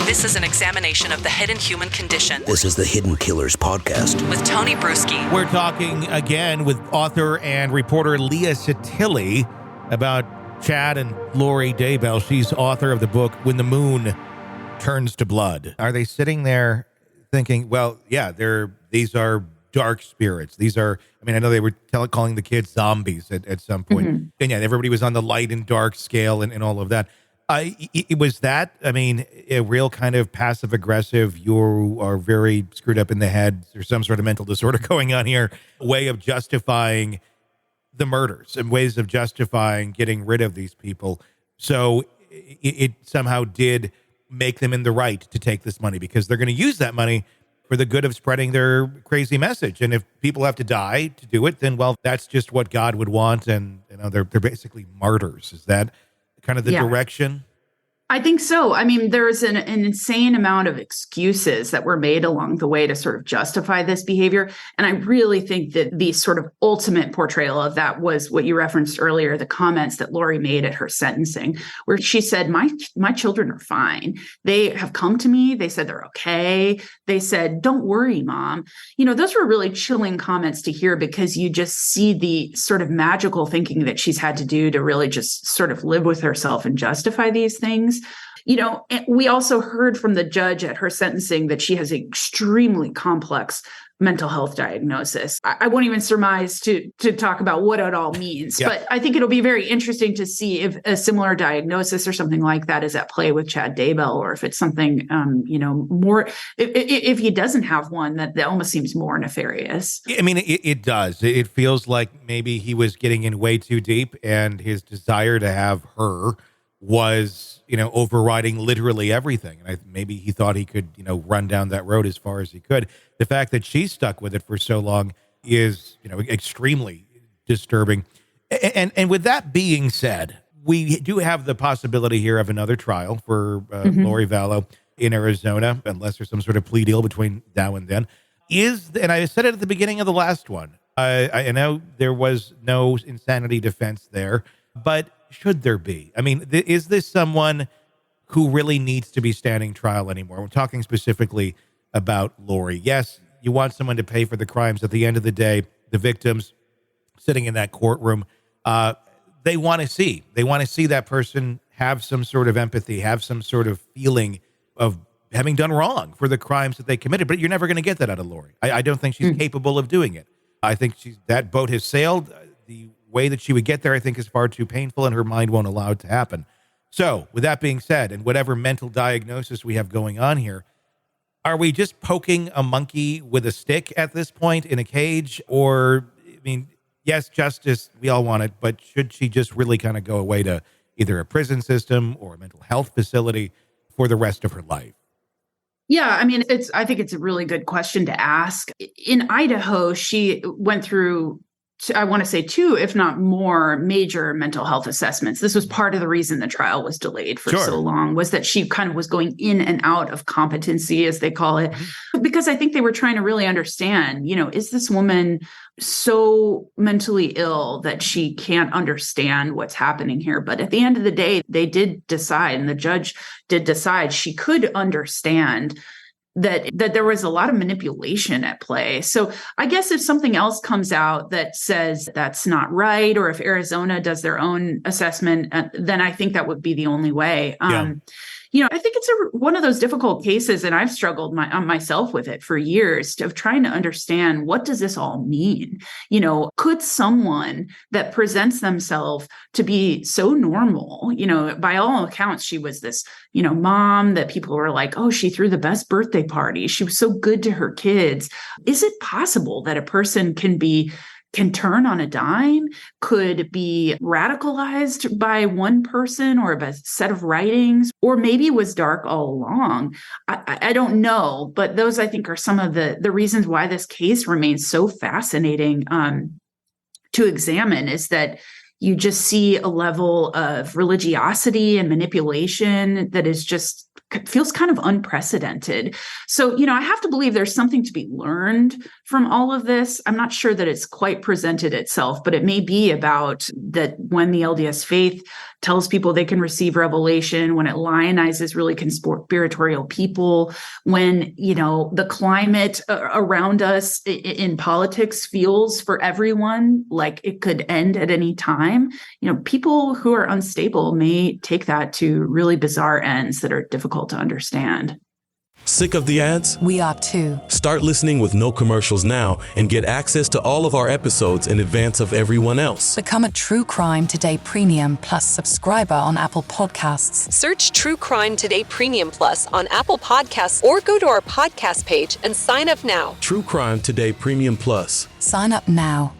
This is an examination of the hidden human condition. This is the Hidden Killers podcast. With Tony Brueski. We're talking again with author and reporter Leah Sottile about Chad and Lori Daybell. She's author of the book When the Moon Turns to Blood. Are they sitting there thinking, well, yeah, these are dark spirits. These are, I know they were calling the kids zombies at some point. Mm-hmm. And yeah, everybody was on the light and dark scale and all of that. It was that, a real kind of passive aggressive, you are very screwed up in the head, there's some sort of mental disorder going on here, way of justifying the murders and ways of justifying getting rid of these people. So it somehow did make them in the right to take this money because they're going to use that money for the good of spreading their crazy message. And if people have to die to do it, then, well, that's just what God would want. And, they're basically martyrs. Is that kind of the direction? I think so. There's an insane amount of excuses that were made along the way to sort of justify this behavior. And I really think that the sort of ultimate portrayal of that was what you referenced earlier, the comments that Lori made at her sentencing, where she said, my children are fine. They have come to me. They said they're okay. They said, don't worry, Mom. Those were really chilling comments to hear because you just see the sort of magical thinking that she's had to do to really just sort of live with herself and justify these things. We also heard from the judge at her sentencing that she has an extremely complex mental health diagnosis. I won't even surmise to talk about what it all means, but I think it'll be very interesting to see if a similar diagnosis or something like that is at play with Chad Daybell, or if it's something, more, if he doesn't have one, that almost seems more nefarious. It does. It feels like maybe he was getting in way too deep and his desire to have her was, overriding literally everything. And maybe he thought he could, run down that road as far as he could. The fact that she's stuck with it for so long is, extremely disturbing. And with that being said, we do have the possibility here of another trial for Lori Vallow in Arizona, unless there's some sort of plea deal between now and then. And I said it at the beginning of the last one, I know there was no insanity defense there, but should there be? Is this someone who really needs to be standing trial anymore? We're talking specifically about Lori. Yes, you want someone to pay for the crimes. At the end of the day, the victims sitting in that courtroom, they want to see that person have some sort of empathy, have some sort of feeling of having done wrong for the crimes that they committed. But you're never going to get that out of Lori. I don't think she's capable of doing it. I think that boat has sailed. The way that she would get there, I think, is far too painful, and her mind won't allow it to happen. So, with that being said, and whatever mental diagnosis we have going on here, are we just poking a monkey with a stick at this point in a cage? Or, yes, justice, we all want it, but should she just really kind of go away to either a prison system or a mental health facility for the rest of her life? Yeah, I think it's a really good question to ask. In Idaho, she went through, I want to say 2, if not more, major mental health assessments. This was part of the reason the trial was delayed for so long, was that she kind of was going in and out of competency, as they call it, because I think they were trying to really understand, is this woman so mentally ill that she can't understand what's happening here? But at the end of the day, they did decide, and the judge did decide she could understand that there was a lot of manipulation at play. So I guess if something else comes out that says that's not right, or if Arizona does their own assessment, then I think that would be the only way. I think it's one of those difficult cases, and I've struggled myself with it for years, of trying to understand, what does this all mean? Could someone that presents themselves to be so normal, by all accounts, she was this, mom that people were like, oh, she threw the best birthday party. She was so good to her kids. Is it possible that a person can turn on a dime, could be radicalized by one person or a set of writings, or maybe was dark all along? I don't know, but those, I think, are some of the reasons why this case remains so fascinating to examine, is that you just see a level of religiosity and manipulation that is just feels kind of unprecedented. So, I have to believe there's something to be learned from all of this. I'm not sure that it's quite presented itself, but it may be about that when the LDS faith tells people they can receive revelation, when it lionizes really conspiratorial people, when, the climate around us in politics feels for everyone like it could end at any time, people who are unstable may take that to really bizarre ends that are difficult to understand. Sick of the ads? We are too. Start listening with no commercials now and get access to all of our episodes in advance of everyone else. Become a True Crime Today Premium Plus subscriber on Apple Podcasts. Search True Crime Today Premium Plus on Apple Podcasts or go to our podcast page and sign up now. True Crime Today Premium Plus. Sign up now.